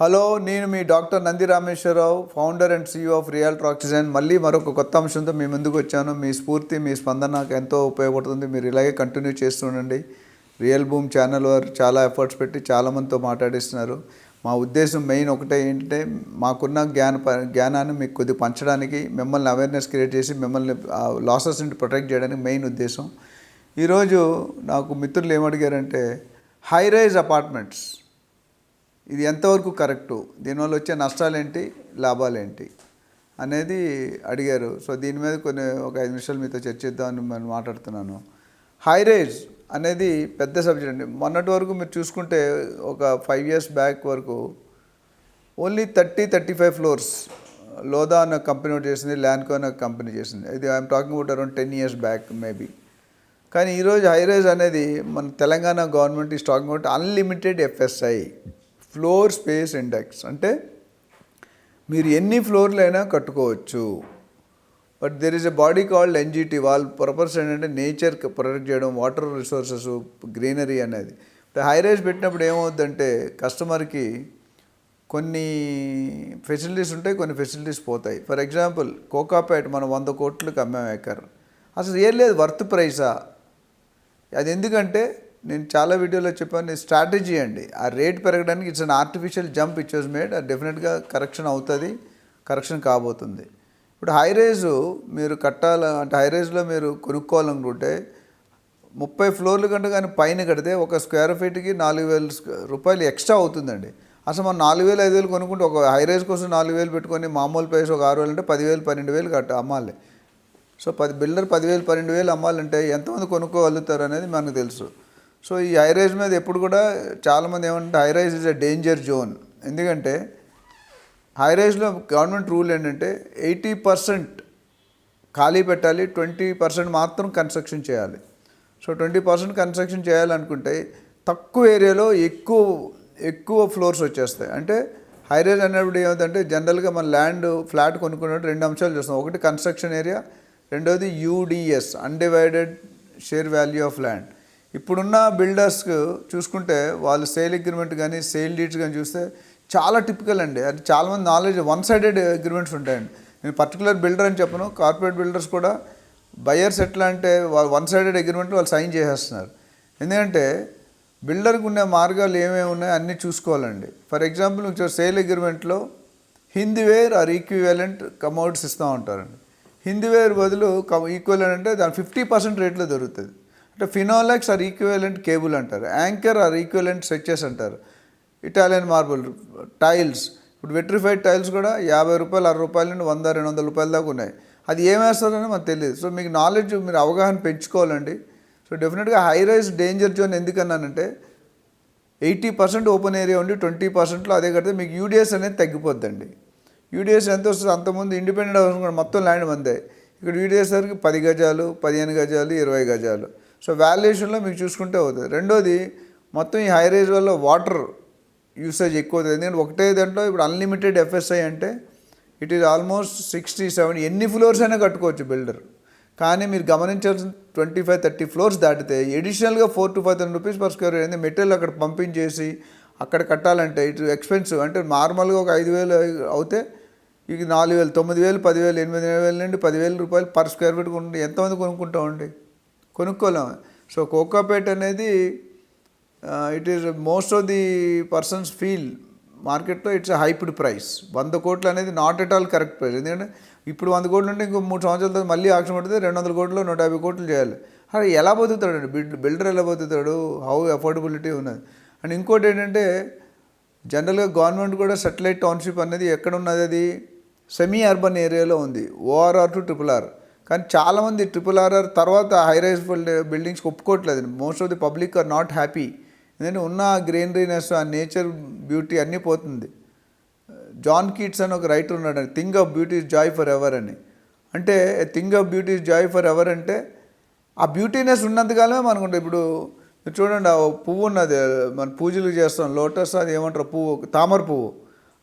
Hello, నేను మీ doctor Nandi Rameshwara Rao, founder and CEO of Realtor Oxygen. మళ్ళీ మరొక కొత్త అంశంతో మీ ముందుకు వచ్చాను. మీ స్ఫూర్తి, మీ స్పందన నాకు ఎంతో ఉపయోగపడుతుంది. మీరు ఇలాగే కంటిన్యూ చేస్తుండండి. రియల్ బూమ్ ఛానల్ వారు చాలా ఎఫర్ట్స్ పెట్టి చాలామందితో మాట్లాడిస్తున్నారు. మా ఉద్దేశం మెయిన్ ఒకటే ఏంటంటే, మాకున్న జ్ఞానాన్ని మీకు కొద్దిగా పంచడానికి, మిమ్మల్ని అవేర్నెస్ క్రియేట్ చేసి మిమ్మల్ని లాసెస్ నుండి ప్రొటెక్ట్ చేయడానికి మెయిన్ ఉద్దేశం. ఈరోజు నాకు మిత్రులు ఏమడిగారంటే, హై రైజ్ అపార్ట్మెంట్స్ ఇది ఎంతవరకు కరెక్టు, దీనివల్ల వచ్చే నష్టాలు ఏంటి, లాభాలు ఏంటి అనేది అడిగారు. సో దీని మీద ఒక 5 నిమిషాలు మీతో చర్చిద్దామని నేను మాట్లాడుతున్నాను. హై రైజ్ అనేది పెద్ద సబ్జెక్ట్ అండి. మొన్నటి వరకు మీరు చూసుకుంటే ఒక 5 years బ్యాక్ వరకు ఓన్లీ 30-35 ఫ్లోర్స్ లోదా అన్న కంపెనీ చేసింది, ల్యాండ్కో అన్న కంపెనీ చేసింది. ఇది I'm talking about around 10 years back maybe. కానీ ఈరోజు హై రైజ్ అనేది మన Telangana government is talking about unlimited FSI, floor space index. అంటే మీరు ఎన్ని ఫ్లోర్లు అయినా కట్టుకోవచ్చు. But there is a body called NGT. వాళ్ళ పర్పస్ ఏంటంటే నేచర్ ప్రొటెక్ట్ చేయడం, వాటర్ రిసోర్సెస్, గ్రీనరీ అనేది. హై రైజ్ పెట్టినప్పుడు ఏమవుద్దంటే కస్టమర్కి కొన్ని ఫెసిలిటీస్ ఉంటాయి, కొన్ని ఫెసిలిటీస్ పోతాయి. ఫర్ ఎగ్జాంపుల్ కోకాపేట మనం 100 కోట్లకు అమ్మాం ఏకర్. అసలు ఏం లేదు, వర్త్ ప్రైసా అది. ఎందుకంటే నేను చాలా వీడియోలో చెప్పాను, స్ట్రాటజీ అండి. ఆ రేట్ పెరగడానికి it's an artificial jump it was made. అది డెఫినెట్గా కరెక్షన్ అవుతుంది, కరెక్షన్ కాబోతుంది. ఇప్పుడు హై రైజ్ మీరు కట్టాలంటే, హై రైజ్లో మీరు కొనుక్కోవాలనుకుంటే 30 ఫ్లోర్ల కంటే కానీ పైన కడితే ఒక స్క్వేర్ ఫీట్కి 4,000 రూపాయలు ఎక్స్ట్రా అవుతుందండి. అసలు మనం 4,000, 5,000 కొనుక్కుంటే ఒక హై రైజ్ కోసం 4,000 పెట్టుకొని మామూలు ప్రైస్ ఒక 6,000 అంటే 10,000, 12,000 అమ్మాలి. సో బిల్డర్ 10,000, 12,000 అమ్మాలంటే ఎంతమంది కొనుక్కోగలుగుతారు అనేది మనకు తెలుసు. సో ఈ హై రైజ్ మీద ఎప్పుడు కూడా చాలామంది ఏమంటే high rise is a danger zone. ఎందుకంటే హై రైజ్లో గవర్నమెంట్ రూల్ ఏంటంటే 80% ఖాళీ పెట్టాలి, 20% మాత్రం కన్స్ట్రక్షన్ చేయాలి. సో 20% కన్స్ట్రక్షన్ చేయాలనుకుంటే తక్కువ ఏరియాలో ఎక్కువ ఫ్లోర్స్ వచ్చేస్తాయి. అంటే హై రైజ్ అనేప్పుడు ఏమవుతుందంటే జనరల్గా మన ల్యాండ్ ఫ్లాట్ కొనుక్కున్నప్పుడు 2 అంశాలు చూస్తాం. ఒకటి కన్స్ట్రక్షన్ ఏరియా, రెండోది UDS, undivided share value of land. ఇప్పుడున్న బిల్డర్స్కి చూసుకుంటే వాళ్ళు సేల్ అగ్రిమెంట్ కానీ సేల్ డీడ్స్ కానీ చూస్తే చాలా టిపికల్ అండి. అది చాలామంది నాలెడ్జ్ 1-sided అగ్రిమెంట్స్ ఉంటాయండి. నేను పర్టికులర్ బిల్డర్ అని చెప్పను, కార్పొరేట్ బిల్డర్స్ కూడా బయర్స్ ఎట్లా అంటే వాళ్ళు 1-sided అగ్రిమెంట్ వాళ్ళు సైన్ చేసేస్తున్నారు. ఎందుకంటే బిల్డర్కి ఉన్న మార్గాలు ఏమేమి ఉన్నాయో అన్నీ చూసుకోవాలండి. ఫర్ ఎగ్జాంపుల్ మీకు సేల్ అగ్రిమెంట్లో హిందీవేర్ ఆర్ ఈక్వివలెంట్ కమోడిటీస్ ఇస్తూ ఉంటారండి. హిందీవేర్ బదులు ఈక్వలెంట్ అంటే దాని 50% రేట్లో దొరుకుతుంది. అంటే ఫినోలెక్స్ ఆర్ ఈక్వివలెంట్ కేబుల్ అంటారు, యాంకర్ ఆర్ ఈక్వివలెంట్ స్ట్రెచెస్ అంటారు, ఇటాలియన్ మార్బుల్ టైల్స్. ఇప్పుడు వెట్రిఫైడ్ టైల్స్ కూడా 50 రూపాయలు, 60 రూపాయల నుండి 100, 200 రూపాయల దాకా ఉన్నాయి. అది ఏమేస్తారని మనకు తెలియదు. సో మీకు నాలెడ్జ్, మీరు అవగాహన పెంచుకోవాలండి. సో డెఫినెట్గా హై రైజ్ డేంజర్ జోన్ ఎందుకన్నానంటే 80% ఓపెన్ ఏరియా ఉండి 20%లో అదే కడితే మీకు UDS అనేది తగ్గిపోద్దండి. UDS ఎంత వస్తుంది? అంతకుముందు ఇండిపెండెంట్ హౌస్ కూడా మొత్తం ల్యాండ్ మందే. ఇక్కడ UDS సరికి 10 గజాలు, 15 గజాలు, 20 గజాలు. సో వాల్యుయేషన్లో మీకు చూసుకుంటే అవుతుంది. రెండోది మొత్తం ఈ హై రైజ్ వల్ల వాటర్ యూసేజ్ ఎక్కువ అవుతుంది. ఎందుకంటే ఒకటే దాంట్లో ఇప్పుడు అన్లిమిటెడ్ FSI అంటే ఇట్ ఈజ్ ఆల్మోస్ట్ 60-70 ఎన్ని ఫ్లోర్స్ అయినా కట్టుకోవచ్చు బిల్డర్. కానీ మీరు గమనించాల్సిన 25-30 ఫ్లోర్స్ దాటితే ఎడిషనల్గా 4,000-5,000 rupees per square yard. Material అక్కడ పంపించేసి అక్కడ కట్టాలంటే ఇటు ఎక్స్పెన్సివ్. అంటే నార్మల్గా ఒక 5,000 అవుతే ఇక 4,000, 9,000, 10,000, 8,000 నుండి 10,000 రూపాయలు పర్ స్క్వేర్ ఫీట్ కొంటే ఎంతమంది కొనుక్కుంటామండి? కొనుక్కోలేం. సో కోకాపేట్ అనేది it is most of the persons feel మార్కెట్లో ఇట్స్ హైప్డ్ ప్రైస్. 100 కోట్లు అనేది not at all correct price. ఎందుకంటే ఇప్పుడు 100 కోట్లు ఉంటే ఇంకో 3 సంవత్సరాల తర్వాత మళ్ళీ ఆక్షన్ పడితే 200 కోట్లు, 150 కోట్లు చేయాలి. అది ఎలా బతుకుతాడండి బిల్డర్? ఎలా బతుకుతాడు? హౌ అఫోర్డబిలిటీ ఉన్నది. అండ్ ఇంకోటి ఏంటంటే జనరల్గా గవర్నమెంట్ కూడా సెటిలైట్ టౌన్షిప్ అనేది ఎక్కడ ఉన్నది? అది సెమీ అర్బన్ ఏరియాలో ఉంది, ORR to RRR. కానీ చాలామంది RRR తర్వాత హై రైజ్ బిల్డింగ్స్కి ఒప్పుకోవట్లేదు. Most of the public are not happy. ఎందుకంటే ఉన్న గ్రీనరీనెస్, ఆ నేచర్ బ్యూటీ అన్నీ పోతుంది. జాన్ కీట్స్ అని ఒక రైటర్ ఉన్నాడు, thing of beauty is Joy for ever అని. అంటే thing of beauty is Joy for ever అంటే ఆ బ్యూటీనెస్ ఉన్నంతకాలమే మనకుంటే. ఇప్పుడు చూడండి, ఆ పువ్వు ఉన్నది మన పూజలు చేస్తాం, లోటస్, అది ఏమంటారు పువ్వు, తామర పువ్వు.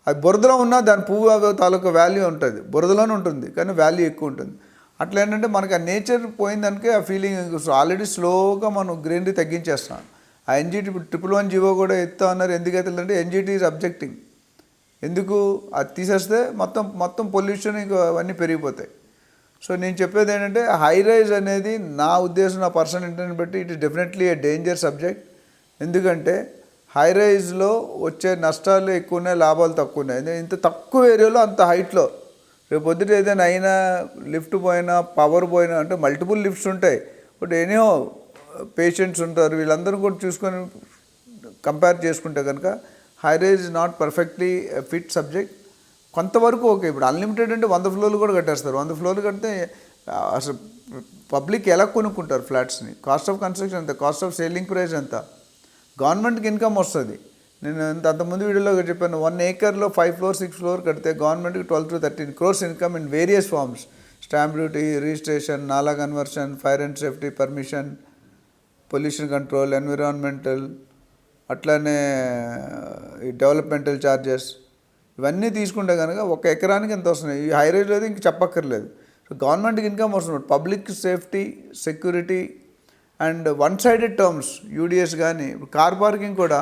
అది బురదలో ఉన్నా దాని పువ్వు తాలూకా వాల్యూ ఉంటుంది, బురదలోనే ఉంటుంది కానీ వాల్యూ ఎక్కువ ఉంటుంది. అట్లా ఏంటంటే మనకి ఆ నేచర్ పోయిందనికే ఆ ఫీలింగ్ ఆల్రెడీ స్లోగా మనం గ్రీనరీ తగ్గించేస్తాం. ఆ NGT 111 జీవో కూడా ఎత్తా అన్నారు. ఎందుకైతే అంటే NGT ఈజ్ అబ్జెక్టింగ్. ఎందుకు అది తీసేస్తే మొత్తం మొత్తం పొల్యూషన్ ఇంకా అవన్నీ పెరిగిపోతాయి. సో నేను చెప్పేది ఏంటంటే హై రైజ్ అనేది నా ఉద్దేశం, నా పర్సనల్ ఇంటెన్షన్ బట్టి it is definitely A danger subject. ఎందుకంటే హై రైజ్లో వచ్చే నష్టాలు ఎక్కువ ఉన్నాయి, లాభాలు తక్కువ ఉన్నాయి. ఇంత తక్కువ ఏరియాలో అంత హైట్లో రేపు పొద్దుట ఏదైనా అయినా, లిఫ్ట్ పోయినా, పవర్ పోయినా, అంటే మల్టిపుల్ లిఫ్ట్స్ ఉంటాయి, బట్ ఎనీహో పేషెంట్స్ ఉంటారు, వీళ్ళందరూ కూడా చూసుకొని కంపేర్ చేసుకుంటే కనుక high rise not perfectly fit subject. కొంతవరకు ఓకే. ఇప్పుడు అన్లిమిటెడ్ అంటే 100 ఫ్లోర్లు కూడా కట్టేస్తారు. 100 ఫ్లోర్లు కడితే అసలు పబ్లిక్ ఎలా కొనుక్కుంటారు ఫ్లాట్స్ని? కాస్ట్ ఆఫ్ కన్స్ట్రక్షన్ ఎంత, కాస్ట్ ఆఫ్ సేలింగ్ ప్రైస్ ఎంత, గవర్నమెంట్కి ఇన్కమ్ వస్తుంది. నేను అంతకుముందు వీడియోలో చెప్పాను, 1 acreలో 5 floor 6 floor కడితే గవర్నమెంట్కి 12 to 13 crores income in various forms. Stamp duty, registration, NALA conversion, fire and safety permission, pollution control, environmental, అట్లానే ఈ డెవలప్మెంటల్ ఛార్జెస్, ఇవన్నీ తీసుకుంటే కనుక 1 ఎకరానికి ఎంత వస్తున్నాయి. ఈ హై రైజ్ అయితే ఇంక చెప్పక్కర్లేదు. సో గవర్నమెంట్కి ఇన్కమ్ వస్తుంది. Public safety, security and one sided terms, UDS కానీ. ఇప్పుడు కార్ పార్కింగ్ కూడా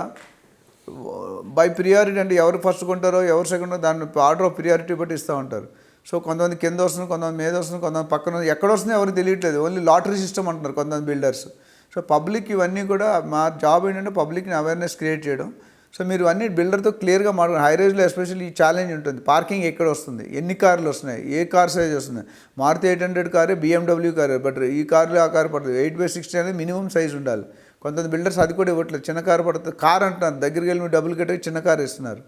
బై ప్రియారిటీ, అంటే ఎవరు ఫస్ట్ కొంటారో ఎవరు సెకండ్, దాన్ని ఆర్డర్ ఆఫ్ ప్రియారిటీ బట్టి ఇస్తూ ఉంటారు. సో కొంతమంది కింద వస్తుంది, కొంతమంది మీద వస్తుంది, కొంతమంది పక్కన ఎక్కడ వస్తుంది ఎవరికి తెలియట్లేదు. ఓన్లీ లాటరీ సిస్టమ్ అంటున్నారు కొంతమంది బిల్డర్స్. సో పబ్లిక్ ఇవన్నీ కూడా మా జాబ్ ఏంటంటే పబ్లిక్ని అవేర్నెస్ క్రియేట్ చేయడం. సో మీరు అన్ని బిల్డర్తో క్లియర్గా మాట్లాడాలి. హై రైజ్లో ఎస్పెషల్లీ ఈ ఛాలెంజ్ ఉంటుంది. పార్కింగ్ ఎక్కడ వస్తుంది, ఎన్ని కార్లు వస్తున్నాయి, ఏ కార్ సైజ్ వస్తుంది. మారుతి 800 కారే, BMW కారే, బట్ ఈ కార్లు ఆ కారు పడుతుంది. 8/60 అనేది మినిమం సైజ్ ఉండాలి. కొంతమంది బిల్డర్స్ అది కూడా ఇవ్వట్లేదు, చిన్న కారు పడుతుంది. కార్ అంటున్నారు, దగ్గరికి వెళ్ళి డబ్బులు కట్టి చిన్న కారు ఇస్తున్నారు.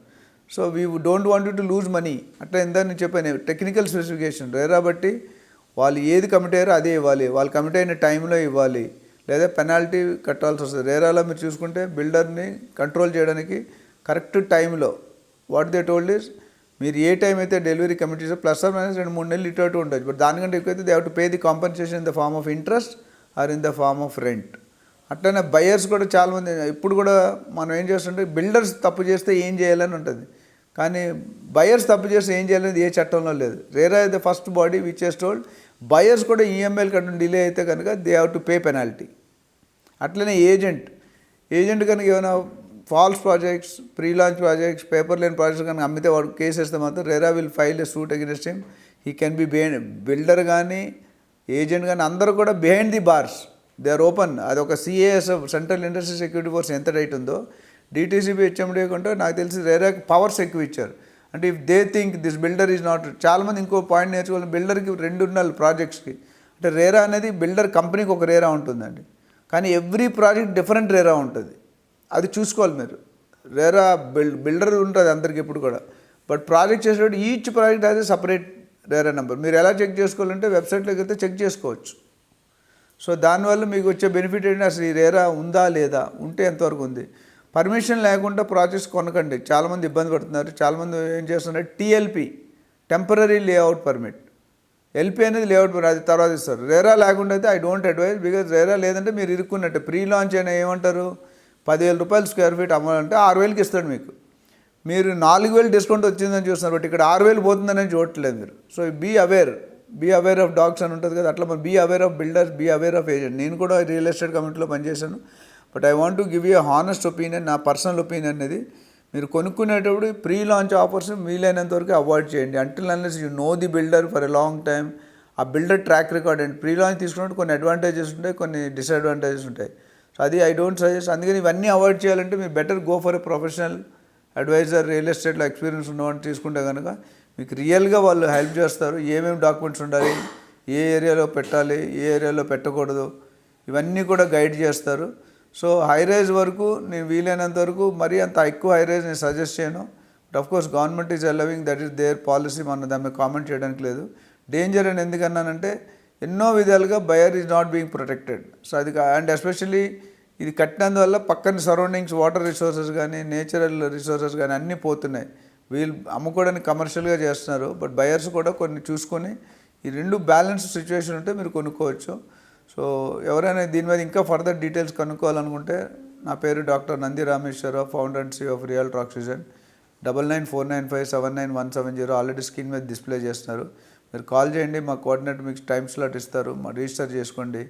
So we don't want you to lose money. అట్లా ఇందా నేను చెప్పాను, టెక్నికల్ స్పెసిఫికేషన్ రేరా బట్టి వాళ్ళు ఏది కమిట్ అయ్యారో అదే ఇవ్వాలి, వాళ్ళు కమిట్ అయిన టైంలో ఇవ్వాలి, లేదా పెనాల్టీ కట్టాల్సి వస్తుంది. రేరాలో మీరు చూసుకుంటే బిల్డర్ని కంట్రోల్ చేయడానికి కరెక్ట్ టైంలో వాట్ దే టోల్డ్ ఇస్, మీరు ఏ టైం అయితే డెలివరీ కమిట్ చేస్తే ప్లస్ ఆర్ మైనస్ 2-3 నెలలు ఇటు అటు ఉండొచ్చు. బట్ దానికంటే ఎక్కువైతే they have to pay the compensation in the form of interest or in the form of rent. అట్లనే బయర్స్ కూడా చాలామంది ఇప్పుడు కూడా మనం ఏం చేస్తుంటే బిల్డర్స్ తప్పు చేస్తే ఏం చేయాలని ఉంటుంది, కానీ బయర్స్ తప్పు చేస్తే ఏం చేయాలనేది ఏ చట్టంలో లేదు. RERA is the first body which he's told buyers కూడా ఈఎంఐలు కట్టడం డిలే అయితే కనుక they have to pay penalty. అట్లనే ఏజెంట్ కనుక ఏమైనా false projects, pre launch projects, paper లేని ప్రాజెక్ట్స్ కనుక అమ్మితే వాడు కేసు వేస్తే మాత్రం RERA will file a suit against him. He can be builder కానీ ఏజెంట్ కానీ అందరూ కూడా behind the bars, they are open. అది ఒక CAS, central industry security force ఎంత రైట్ ఉందో, డిటీసీబీ హెచ్ఎండి కంటే నాకు తెలిసి రేరాకి పవర్స్ ఎక్కువ ఇచ్చారు. అంటే if they think this builder is not, చాలామంది ఇంకో పాయింట్ నేర్చుకోవాలి, బిల్డర్కి 2 ఉండాలి ప్రాజెక్ట్స్కి. అంటే రేరా అనేది బిల్డర్ కంపెనీకి ఒక రేరా ఉంటుందండి, కానీ ఎవ్రీ ప్రాజెక్ట్ డిఫరెంట్ రేరా ఉంటుంది. అది చూసుకోవాలి మీరు. రేరా బిల్డర్ ఉంటుంది అందరికి ఎప్పుడు కూడా, బట్ ప్రాజెక్ట్ చేసేటప్పుడు ఈచ్ ప్రాజెక్ట్ అది సపరేట్ రేరా నెంబర్. మీరు ఎలా చెక్ చేసుకోవాలంటే వెబ్సైట్లోకి వెళ్తే చెక్ చేసుకోవచ్చు. సో దానివల్ల మీకు వచ్చే బెనిఫిట్ ఏంటంటే అసలు ఈ రేరా ఉందా లేదా, ఉంటే ఎంతవరకు ఉంది. పర్మిషన్ లేకుండా ప్రాజెక్ట్స్ కొనకండి, చాలామంది ఇబ్బంది పడుతున్నారు. చాలామంది ఏం చేస్తున్నారు, TLP, temporary layout permit, LP అనేది లేఅవుట్ పర్మిట్, అది తర్వాత ఇస్తారు. రేరా లేకుండా అయితే I don't advise, because RERA లేదంటే మీరు ఇరుక్కున్నట్టే. ప్రీ లాంచ్ అయినా ఏమంటారు, 10,000 రూపాయలు స్క్వేర్ ఫీట్ అమ్మాలంటే 6,000కి ఇస్తాడు మీకు. మీరు 4,000 డిస్కౌంట్ వచ్చిందని చూస్తున్నారు, బట్ ఇక్కడ 6,000 పోతుందని చూడట్లేదు మీరు. So be aware of dogs అని ఉంటుంది కదా, అట్లా మరి be aware of builders, be aware of agent. నేను కూడా రియల్ ఎస్టేట్ కమిటీలో పనిచేశాను, but I want to give you honest opinion. నా పర్సనల్ ఒపీనియన్ అనేది, మీరు కొనుక్కునేటప్పుడు ప్రీ లాంచ్ ఆఫర్స్ వీలైనంత వరకు అవాయిడ్ చేయండి. Until unless you know the builder for a long time. ఆ builder track record and pre launch తీసుకున్నట్టు కొన్ని అడ్వాంటేజెస్ ఉంటాయి, కొన్ని డిసడ్వాంటేజెస్ ఉంటాయి. సో అది ఐ డోంట్ సజెస్ట్. అందుకని ఇవన్నీ అవాయిడ్ చేయాలంటే మీరు better go for a professional adviser, real ఎస్టేట్లో ఎక్స్పీరియన్స్ ఉన్నవాడిని తీసుకుంటే కనుక మీకు రియల్గా వాళ్ళు హెల్ప్ చేస్తారు. ఏమేమి డాక్యుమెంట్స్ ఉండాలి, ఏ ఏరియాలో పెట్టాలి, ఏ ఏరియాలో పెట్టకూడదు, ఇవన్నీ కూడా గైడ్ చేస్తారు. సో హై రైజ్ వరకు నేను వీలైనంత వరకు మరీ అంత ఎక్కువ హై రైజ్ నేను సజెస్ట్ చేయను. But of course government is allowing, that is their policy, మనం దాని మీద కామెంట్ చేయడానికి లేదు. డేంజర్ అని ఎందుకన్నానంటే ఎన్నో విధాలుగా buyer is not being protected. So అది అండ్ ఎస్పెషల్లీ ఇది కట్టినందువల్ల పక్కన సరౌండింగ్స్ వాటర్ రిసోర్సెస్ కానీ నేచురల్ రిసోర్సెస్ కానీ అన్నీ పోతున్నాయి. వీళ్ళు అమ్ముకోవడానికి కమర్షియల్గా చేస్తున్నారు, బట్ బయర్స్ కూడా కొన్ని చూసుకొని ఈ 2 బ్యాలెన్స్ సిచ్యువేషన్ ఉంటే మీరు కొనుక్కోవచ్చు. సో ఎవరైనా దీని మీద ఇంకా ఫర్దర్ డీటెయిల్స్ కనుక్కోవాలనుకుంటే నా పేరు doctor Nandi Rameshwara Rao, founder and CEO of Realty Oxygen. 9949579170 already screen మీద డిస్ప్లే చేస్తున్నారు. మీరు కాల్ చేయండి, మా కోఆర్డినేటర్ మీకు టైం స్లాట్ ఇస్తారు, రిజిస్టర్ చేసుకోండి.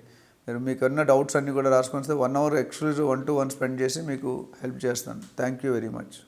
మీరు మీకు ఉన్న డౌట్స్ అన్నీ కూడా రాసుకొని 1 hour ఎక్స్క్లూజివ్ 1-to-1 స్పెండ్ చేసి మీకు హెల్ప్ చేస్తాను. Thank you very much.